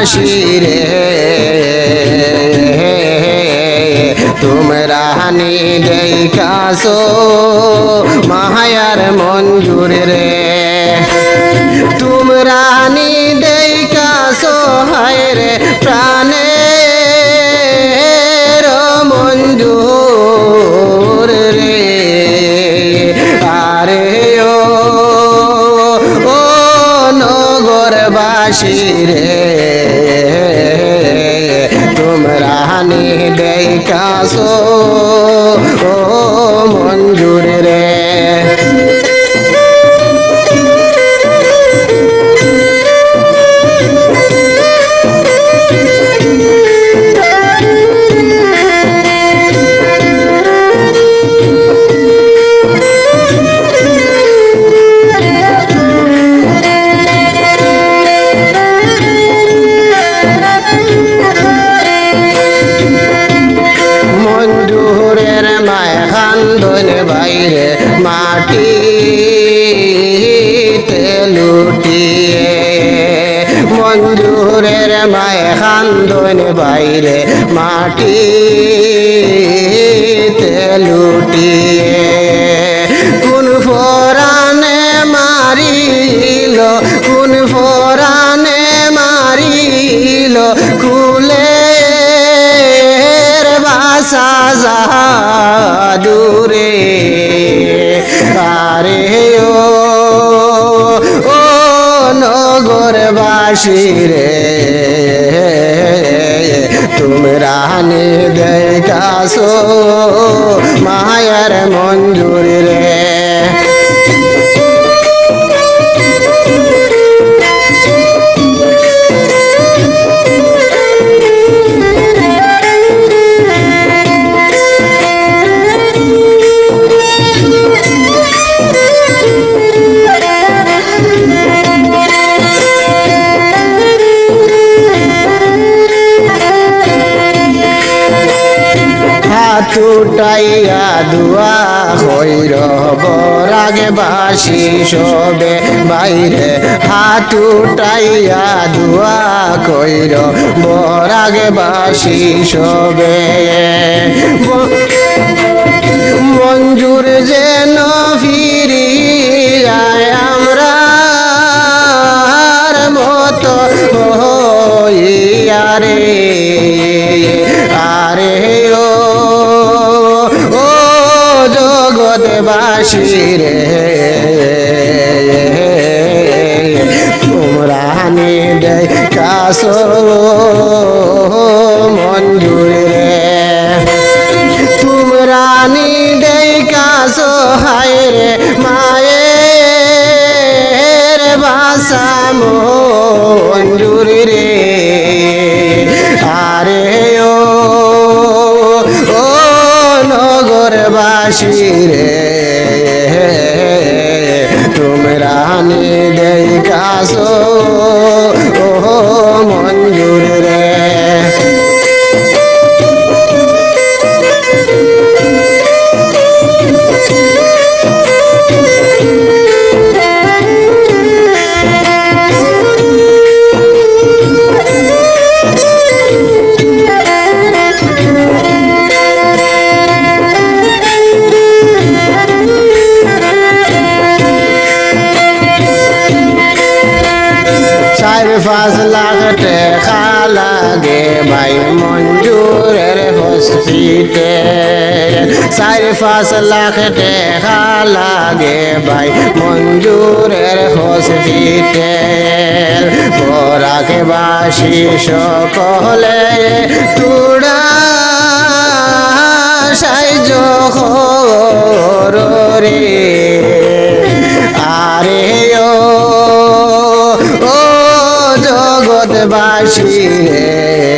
বাসি রে তোমরা নি দেখাছো মায়ার মঞ্জুর রে তোমরা নি দেখাছো হায় রে প্রাণের মঞ্জুর রে আরে ও নগরবাসী রে তোমরা নি দেখাছো ও মঞ্জুর রে মঞ্জুরের মায় খান্দন বাইরে মাটিতে লুটিয়ে মঞ্জুরের মায় খান্দন বাইরে মাটিতে লুটিয়ে কোন ফরানে মারিল কোন ফরানে মারিল কুলে দূরে আরে ও নগরবাসী রে তোমরা নি দেখাছো মায়ার মঞ্জুর রে টুটাইয়া দুয়া হইর বরাগে বাসি সবে বাইরে হাত উঠাইয়া দুয়া কইর বরাগে বাসি সবে মঞ্জুর যেন ফিরি আমরা মতো হইয়া রে আরে ও জগৎবাসী রে তোমরা নি দেখাছো মঞ্জুর রে তোমরা নি দেখাছো হায় রে মায়ের বাসা মঞ্জুর রে আরে ও নগরবাসী রে তোমরা নি দেখাছো ও মঞ্জুর রে पाँच लाख टेका लागे भाई मंजूरेर हॉस्पिटल 4-5 लाख टेका लागे भाई मंजूरेर हॉस्पिटल बराके बासी सकले तुड़ा साइज रे आरे ও জগৎবাসী রে